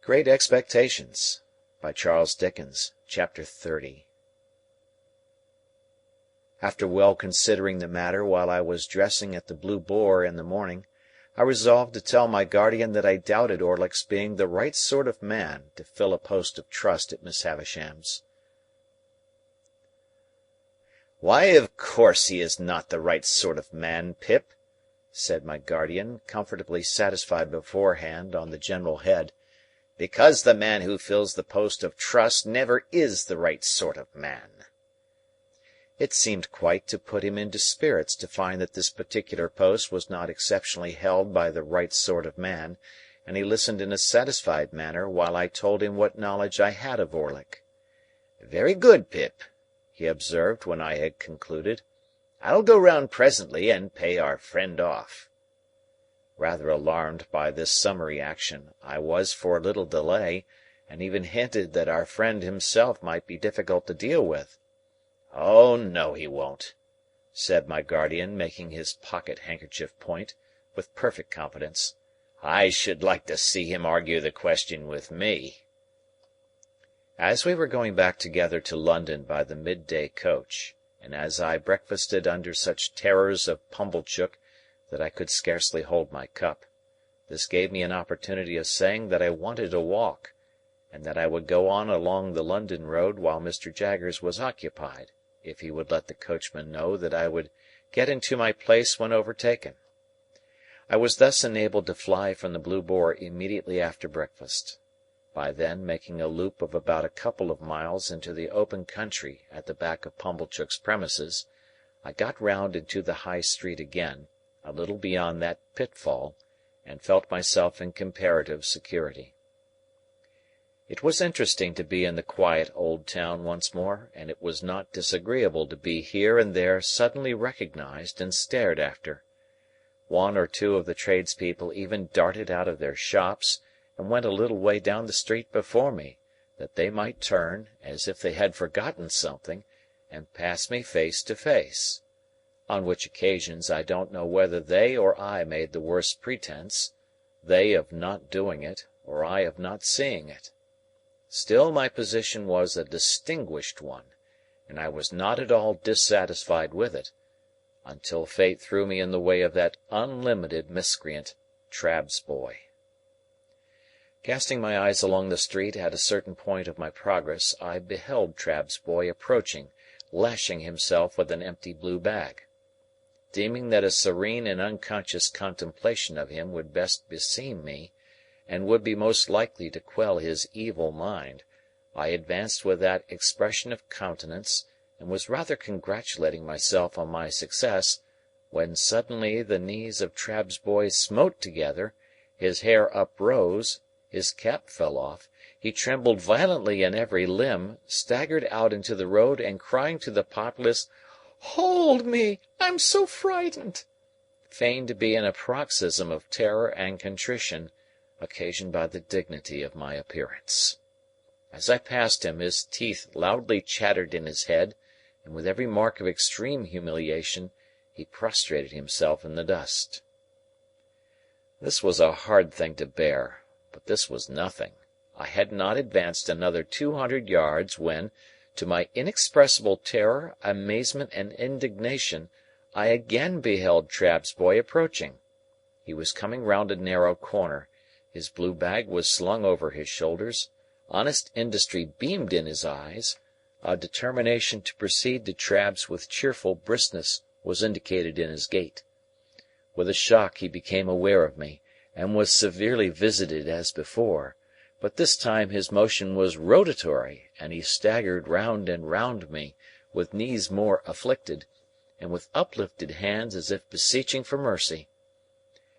Great Expectations by Charles Dickens, Chapter 30. After well considering the matter while I was dressing at the Blue Boar in the morning, I resolved to tell my guardian that I doubted Orlick's being the right sort of man to fill a post of trust at Miss Havisham's. "Why, of course he is not the right sort of man, Pip," said my guardian, comfortably satisfied beforehand on the general head, "because the man who fills the post of trust never is the right sort of man." It seemed quite to put him into spirits to find that this particular post was not exceptionally held by the right sort of man, and he listened in a satisfied manner while I told him what knowledge I had of Orlick. "Very good, Pip," he observed when I had concluded. "I'll go round presently and pay our friend off." Rather alarmed by this summary action, I was for a little delay, and even hinted that our friend himself might be difficult to deal with. "Oh, no, he won't," said my guardian, making his pocket-handkerchief point, with perfect confidence. "I should like to see him argue the question with me." As we were going back together to London by the midday coach, and as I breakfasted under such terrors of Pumblechook that I could scarcely hold my cup, this gave me an opportunity of saying that I wanted a walk, and that I would go on along the London road while Mr. Jaggers was occupied, if he would let the coachman know that I would get into my place when overtaken. I was thus enabled to fly from the Blue Boar immediately after breakfast. By then making a loop of about a couple of miles into the open country at the back of Pumblechook's premises, I got round into the High Street again, a little beyond that pitfall, and felt myself in comparative security. It was interesting to be in the quiet old town once more, and it was not disagreeable to be here and there suddenly recognized and stared after. One or two of the tradespeople even darted out of their shops, and went a little way down the street before me, that they might turn, as if they had forgotten something, and pass me face to face; on which occasions I don't know whether they or I made the worse pretence, they of not doing it, or I of not seeing it. Still my position was a distinguished one, and I was not at all dissatisfied with it, until fate threw me in the way of that unlimited miscreant, Trabb's boy. Casting my eyes along the street at a certain point of my progress, I beheld Trabb's boy approaching, lashing himself with an empty blue bag. Deeming that a serene and unconscious contemplation of him would best beseem me, and would be most likely to quell his evil mind, I advanced with that expression of countenance, and was rather congratulating myself on my success, when suddenly the knees of Trabb's boy smote together, his hair uprose, his cap fell off, he trembled violently in every limb, staggered out into the road, and crying to the populace, "Hold me! I'm so frightened!" feigned to be in a paroxysm of terror and contrition, occasioned by the dignity of my appearance. As I passed him, his teeth loudly chattered in his head, and with every mark of extreme humiliation, he prostrated himself in the dust. This was a hard thing to bear, but this was nothing. I had not advanced another 200 yards when, to my inexpressible terror, amazement, and indignation, I again beheld Trabb's boy approaching. He was coming round a narrow corner. His blue bag was slung over his shoulders, honest industry beamed in his eyes, a determination to proceed to Trabb's with cheerful briskness was indicated in his gait. With a shock he became aware of me, and was severely visited as before, but this time his motion was rotatory, and he staggered round and round me, with knees more afflicted, and with uplifted hands as if beseeching for mercy.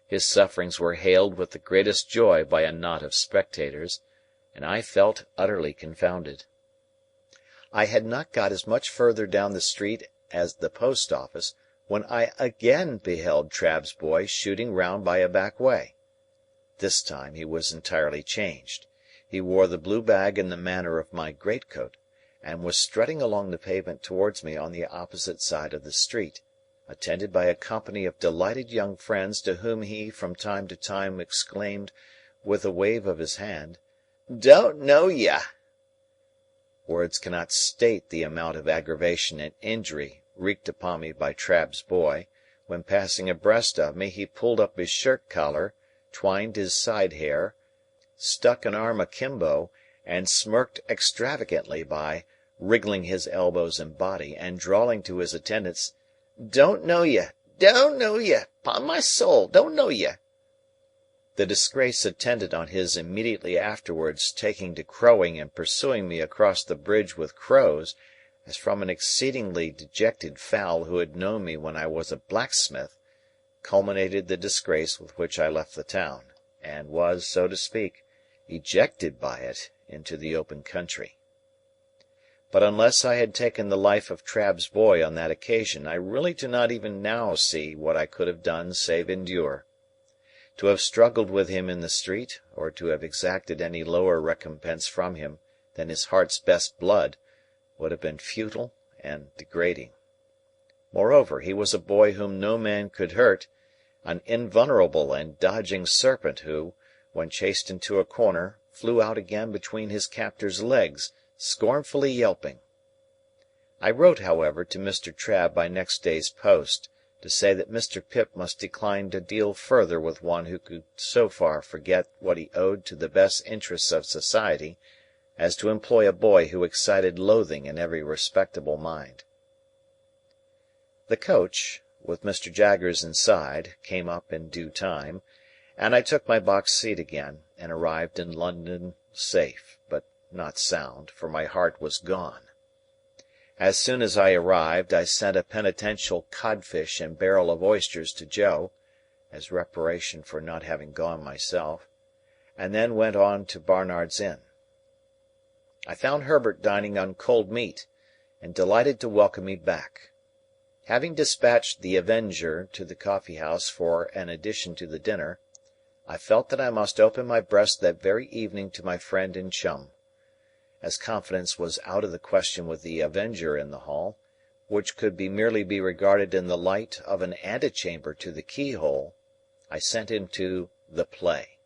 His sufferings were hailed with the greatest joy by a knot of spectators, and I felt utterly confounded. I had not got as much further down the street as the post-office, when I again beheld Trabb's boy shooting round by a back way. This time he was entirely changed. He wore the blue bag in the manner of my greatcoat, and was strutting along the pavement towards me on the opposite side of the street, attended by a company of delighted young friends to whom he from time to time exclaimed, with a wave of his hand, Don't know ye." Words cannot state the amount of aggravation and injury wreaked upon me by Trabb's boy, when passing abreast of me he pulled up his shirt collar, twined his side hair, stuck an arm akimbo, and smirked extravagantly by, wriggling his elbows and body, and drawling to his attendants, "Don't know ye, don't know ye, 'pon my soul, don't know ye." The disgrace attendant on his immediately afterwards taking to crowing and pursuing me across the bridge with crows, as from an exceedingly dejected fowl who had known me when I was a blacksmith, culminated the disgrace with which I left the town, and was, so to speak, ejected by it into the open country. But unless I had taken the life of Trabb's boy on that occasion, I really do not even now see what I could have done save endure. To have struggled with him in the street, or to have exacted any lower recompense from him than his heart's best blood, would have been futile and degrading. Moreover, he was a boy whom no man could hurt, an invulnerable and dodging serpent who, when chased into a corner, flew out again between his captor's legs, scornfully yelping. I wrote, however, to Mr. Trabb by next day's post, to say that Mr. Pip must decline to deal further with one who could so far forget what he owed to the best interests of society, as to employ a boy who excited loathing in every respectable mind. The coach, with Mr. Jaggers inside, came up in due time, and I took my box seat again, and arrived in London safe, but not sound, for my heart was gone. As soon as I arrived, I sent a penitential codfish and barrel of oysters to Joe, as reparation for not having gone myself, and then went on to Barnard's Inn. I found Herbert dining on cold meat, and delighted to welcome me back. Having dispatched the Avenger to the coffee-house for an addition to the dinner, I felt that I must open my breast that very evening to my friend and chum. As confidence was out of the question with the Avenger in the hall, which could merely be regarded in the light of an antechamber to the keyhole, I sent him to the play.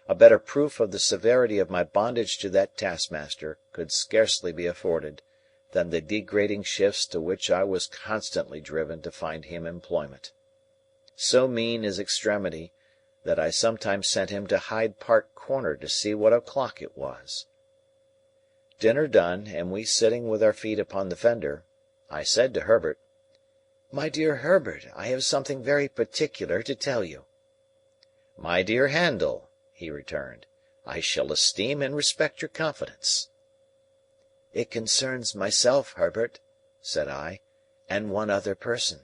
A better proof of the severity of my bondage to that taskmaster could scarcely be afforded than the degrading shifts to which I was constantly driven to find him employment. So mean is extremity, that I sometimes sent him to Hyde Park Corner to see what o'clock it was. Dinner done, and we sitting with our feet upon the fender, I said to Herbert, "My dear Herbert, I have something very particular to tell you." "My dear Handel," he returned, "I shall esteem and respect your confidence." "It concerns myself, Herbert," said I, "and one other person."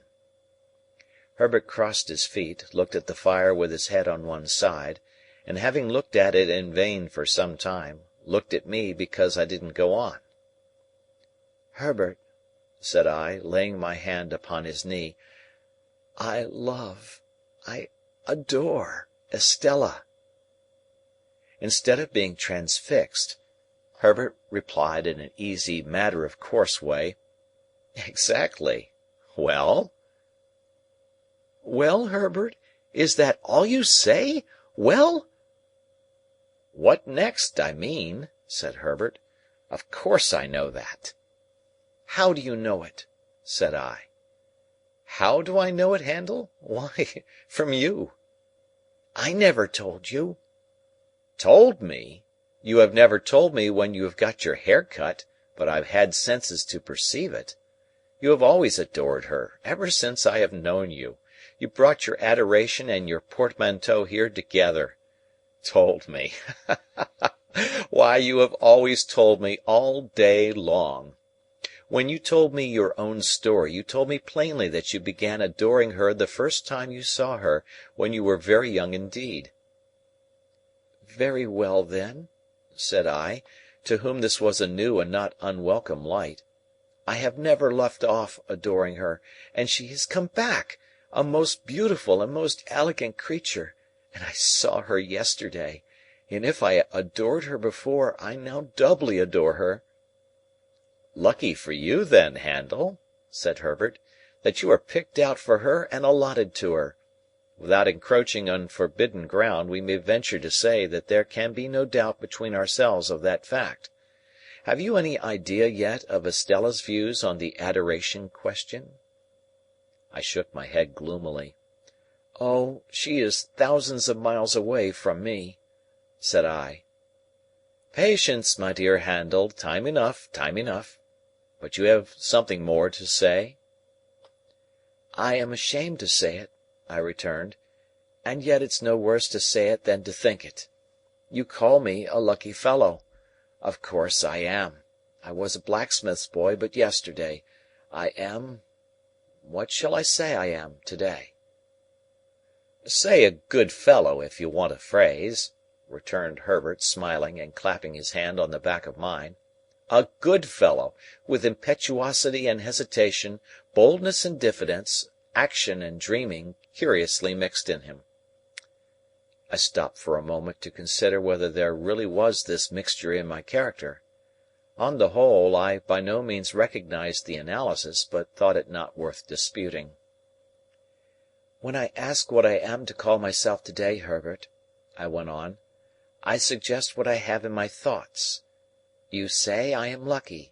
Herbert crossed his feet, looked at the fire with his head on one side, and having looked at it in vain for some time, looked at me because I didn't go on. "Herbert," said I, laying my hand upon his knee, "I adore Estella." Instead of being transfixed, Herbert replied in an easy, matter-of-course way, "Exactly. Well?" "Well, Herbert, is that all you say? Well?" "What next, I mean," said Herbert. "Of course I know that." "How do you know it?" said I. "How do I know it, Handel? Why, from you." "I never told you." "Told me? You have never told me when you have got your hair cut, but I have had senses to perceive it. You have always adored her, ever since I have known you. You brought your adoration and your portmanteau here together. Told me! Why, you have always told me all day long. When you told me your own story, you told me plainly that you began adoring her the first time you saw her, when you were very young indeed." "Very well, then," said I, to whom this was a new and not unwelcome light, "I have never left off adoring her, and she has come back, a most beautiful and most elegant creature, and I saw her yesterday, and if I adored her before, I now doubly adore her." "Lucky for you, then, Handel," said Herbert, "that you are picked out for her and allotted to her. Without encroaching on forbidden ground, we may venture to say that there can be no doubt between ourselves of that fact. Have you any idea yet of Estella's views on the adoration question?" I shook my head gloomily. "Oh, she is thousands of miles away from me," said I. "Patience, my dear Handel, time enough, time enough. But you have something more to say?" "I am ashamed to say it," I returned, "and yet it's no worse to say it than to think it. You call me a lucky fellow. Of course I am. I was a blacksmith's boy but yesterday. I am—what shall I say I am to-day?" "Say a good fellow if you want a phrase," returned Herbert, smiling and clapping his hand on the back of mine. "A good fellow, with impetuosity and hesitation, boldness and diffidence, action and dreaming, curiously mixed in him." I stopped for a moment to consider whether there really was this mixture in my character. On the whole, I by no means recognized the analysis, but thought it not worth disputing. "When I ask what I am to call myself to-day, Herbert," I went on, "I suggest what I have in my thoughts. You say I am lucky.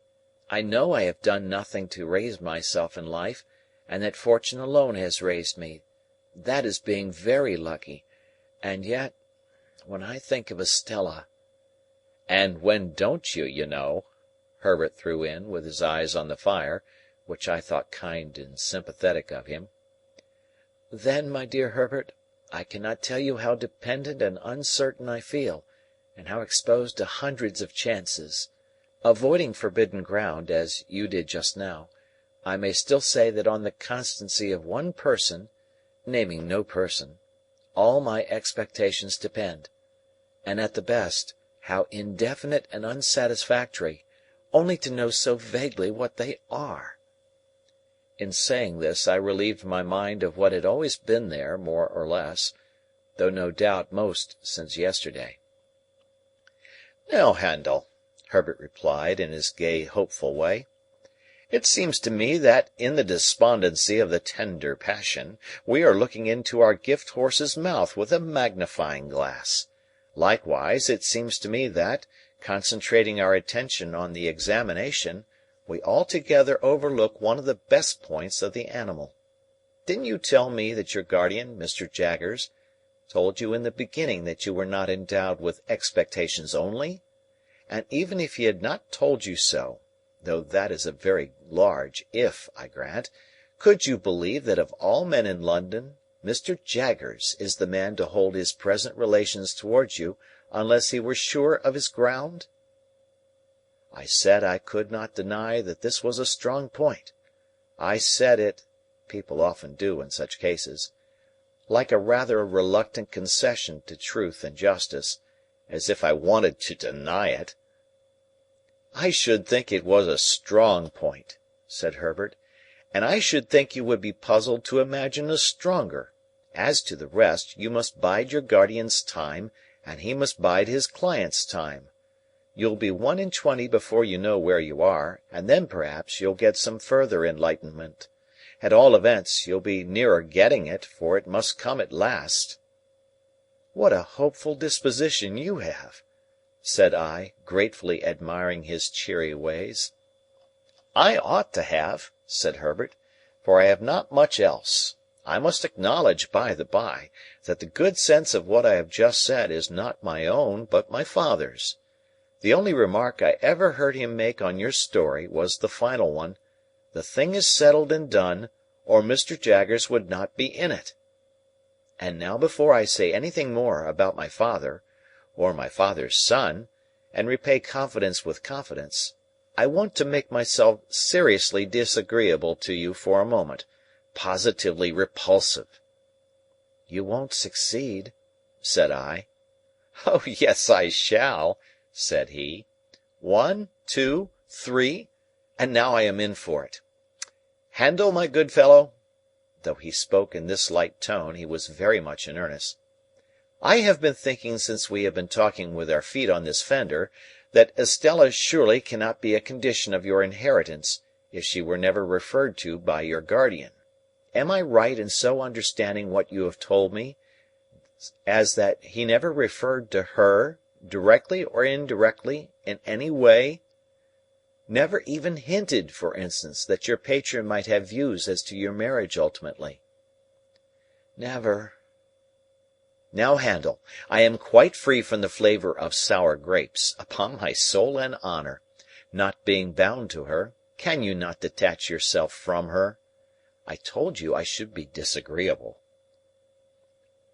I know I have done nothing to raise myself in life, and that fortune alone has raised me. That is being very lucky. And yet, when I think of Estella—" "And when don't you, you know?" Herbert threw in, with his eyes on the fire, which I thought kind and sympathetic of him. "Then, my dear Herbert, I cannot tell you how dependent and uncertain I feel, and how exposed to hundreds of chances. Avoiding forbidden ground, as you did just now, I may still say that on the constancy of one person, naming no person, all my expectations depend. And at the best, how indefinite and unsatisfactory, only to know so vaguely what they are!" In saying this, I relieved my mind of what had always been there, more or less, though no doubt most since yesterday. "Now, Handel," Herbert replied, in his gay, hopeful way, "it seems to me that, in the despondency of the tender passion, we are looking into our gift horse's mouth with a magnifying glass. Likewise, it seems to me that, concentrating our attention on the examination, we altogether overlook one of the best points of the animal. Didn't you tell me that your guardian, Mr. Jaggers, told you in the beginning that you were not endowed with expectations only? And even if he had not told you so, though that is a very large if, I grant, could you believe that of all men in London, Mr. Jaggers is the man to hold his present relations towards you unless he were sure of his ground?" I said I could not deny that this was a strong point. I said it—people often do in such cases—like a rather reluctant concession to truth and justice, as if I wanted to deny it. "I should think it was a strong point," said Herbert, "and I should think you would be puzzled to imagine a stronger. As to the rest, you must bide your guardian's time, and he must bide his client's time. You'll be 1 in 20 before you know where you are, and then perhaps you'll get some further enlightenment. At all events, you'll be nearer getting it, for it must come at last." "What a hopeful disposition you have!" said I, gratefully admiring his cheery ways. "I ought to have," said Herbert, "for I have not much else. I must acknowledge, by the by, that the good sense of what I have just said is not my own, but my father's. The only remark I ever heard him make on your story was the final one, 'The thing is settled and done, or Mr. Jaggers would not be in it.' And now before I say anything more about my father, or my father's son, and repay confidence with confidence, I want to make myself seriously disagreeable to you for a moment, positively repulsive." "You won't succeed," said I. "Oh, yes, I shall," said he. "1, 2, 3, and now I am in for it. Handel, my good fellow," though he spoke in this light tone, he was very much in earnest, "I have been thinking since we have been talking with our feet on this fender, that Estella surely cannot be a condition of your inheritance, if she were never referred to by your guardian. Am I right in so understanding what you have told me, as that he never referred to her, directly or indirectly, in any way? Never even hinted, for instance, that your patron might have views as to your marriage ultimately?" "Never." "Now, Handel, I am quite free from the flavour of sour grapes, upon my soul and honour. Not being bound to her, can you not detach yourself from her? I told you I should be disagreeable."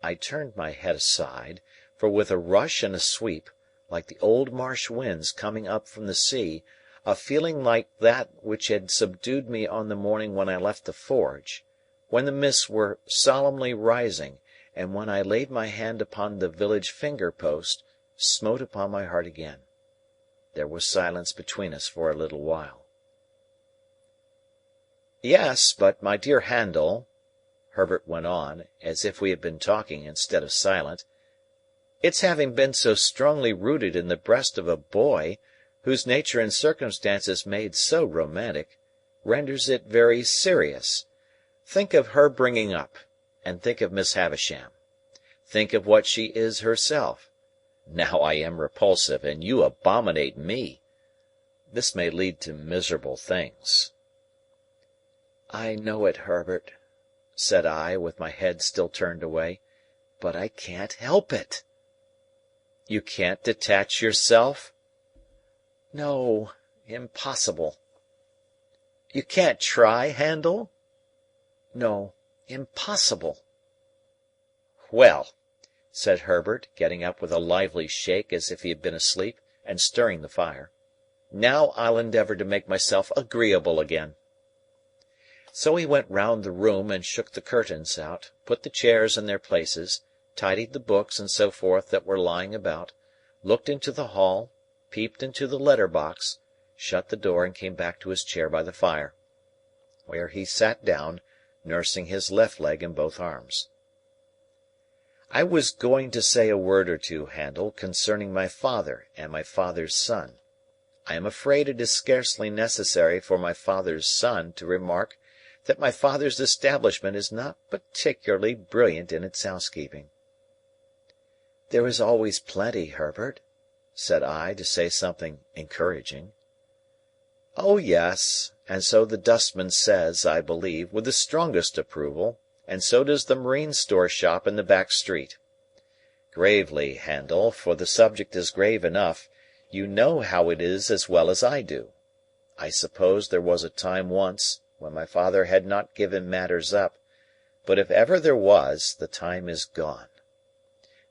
I turned my head aside, for with a rush and a sweep, like the old marsh winds coming up from the sea, a feeling like that which had subdued me on the morning when I left the forge, when the mists were solemnly rising, and when I laid my hand upon the village finger-post, smote upon my heart again. There was silence between us for a little while. "Yes, but my dear Handel," Herbert went on, as if we had been talking instead of silent, "its having been so strongly rooted in the breast of a boy, whose nature and circumstances made so romantic, renders it very serious. Think of her bringing up, and think of Miss Havisham. Think of what she is herself. Now I am repulsive, and you abominate me. This may lead to miserable things." "I know it, Herbert," said I, with my head still turned away, "but I can't help it." "You can't detach yourself?" "No, impossible." "You can't try, Handel?" "No, impossible." "Well," said Herbert, getting up with a lively shake as if he had been asleep, and stirring the fire, "now I'll endeavour to make myself agreeable again." So he went round the room and shook the curtains out, put the chairs in their places, tidied the books and so forth that were lying about, looked into the hall, peeped into the letter-box, shut the door and came back to his chair by the fire, where he sat down, nursing his left leg in both arms. "I was going to say a word or two, Handel, concerning my father and my father's son. I am afraid it is scarcely necessary for my father's son to remark that my father's establishment is not particularly brilliant in its housekeeping." "There is always plenty, Herbert," said I, to say something encouraging. "Oh, yes, and so the dustman says, I believe, with the strongest approval, and so does the marine store shop in the back street. Gravely, Handel, for the subject is grave enough, you know how it is as well as I do. I suppose there was a time once when my father had not given matters up, but if ever there was, the time is gone.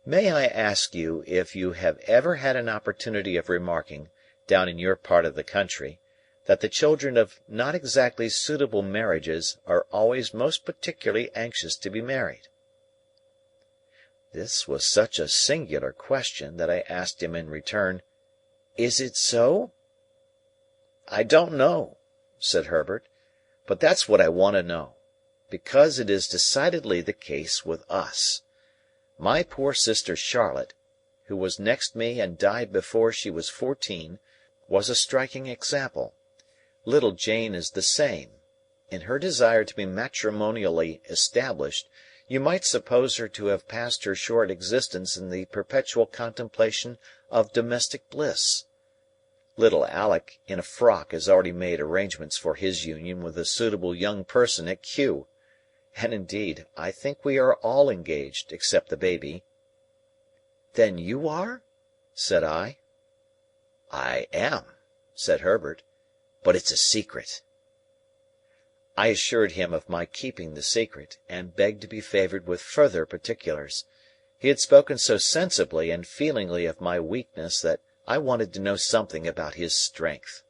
May I ask you if you have ever had an opportunity of remarking, down in your part of the country, that the children of not exactly suitable marriages are always most particularly anxious to be married?" This was such a singular question that I asked him in return, "Is it so?" "I don't know," said Herbert, "but that's what I want to know, because it is decidedly the case with us. My poor sister Charlotte, who was next me and died before she was 14, was a striking example. Little Jane is the same. In her desire to be matrimonially established, you might suppose her to have passed her short existence in the perpetual contemplation of domestic bliss. Little Alick in a frock has already made arrangements for his union with a suitable young person at Kew, and indeed I think we are all engaged except the baby." "Then you are?" said I. "I am," said Herbert, "but it's a secret." I assured him of my keeping the secret, and begged to be favoured with further particulars. He had spoken so sensibly and feelingly of my weakness that I wanted to know something about his strength.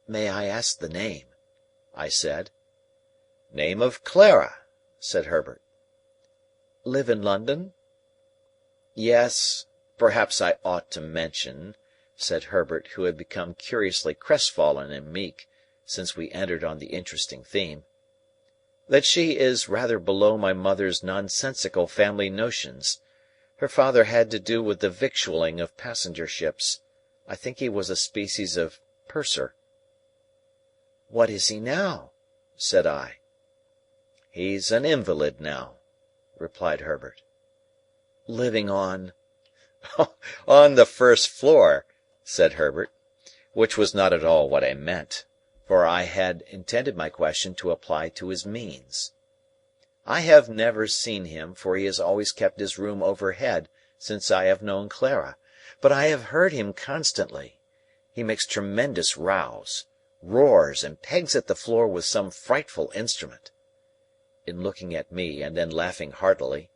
"May I ask the name?" I said. "Name of Clara," said Herbert. "Live in London?" "Yes. Perhaps I ought to mention," said Herbert, who had become curiously crestfallen and meek, since we entered on the interesting theme, "that she is rather below my mother's nonsensical family notions. Her father had to do with the victualling of passenger ships. I think he was a species of purser." "What is he now?" said I. He's an invalid now," replied Herbert. "Living on—" "On the first floor," said Herbert, which was not at all what I meant, for I had intended my question to apply to his means. "I have never seen him, for he has always kept his room overhead since I have known Clara, but I have heard him constantly. He makes tremendous rows, roars, and pegs at the floor with some frightful instrument." In looking at me, and then laughing heartily,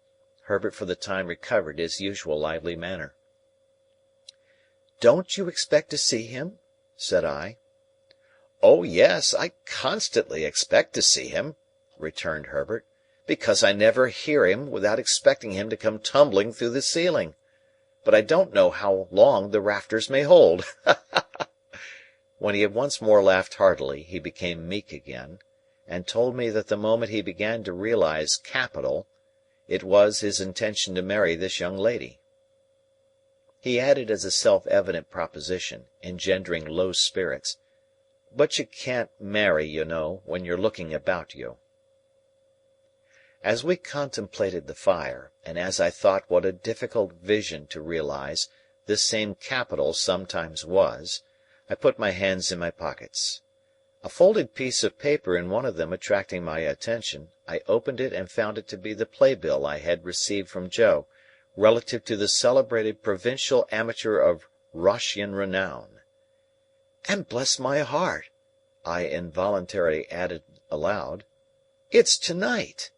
Herbert for the time recovered his usual lively manner. "Don't you expect to see him?" said I. "Oh, yes, I constantly expect to see him," returned Herbert, "because I never hear him without expecting him to come tumbling through the ceiling. But I don't know how long the rafters may hold." When he had once more laughed heartily, he became meek again, and told me that the moment he began to realize capital, it was his intention to marry this young lady. He added as a self-evident proposition, engendering low spirits, "But you can't marry, you know, when you're looking about you." As we contemplated the fire, and as I thought what a difficult vision to realize this same capital sometimes was, I put my hands in my pockets. A folded piece of paper in one of them attracting my attention, I opened it and found it to be the playbill I had received from Joe, relative to the celebrated provincial amateur of Roscian renown. "And bless my heart," I involuntarily added aloud, "it's to-night!"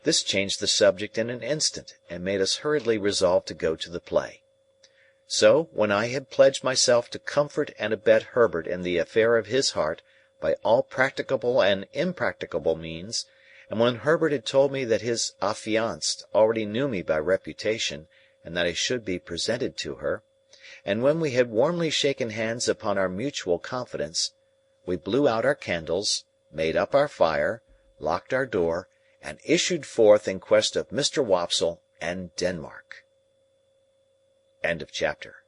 This changed the subject in an instant, and made us hurriedly resolve to go to the play. So, when I had pledged myself to comfort and abet Herbert in the affair of his heart by all practicable and impracticable means, and when Herbert had told me that his affianced already knew me by reputation and that I should be presented to her, and when we had warmly shaken hands upon our mutual confidence, we blew out our candles, made up our fire, locked our door, and issued forth in quest of Mr. Wopsle and Denmark. End of chapter.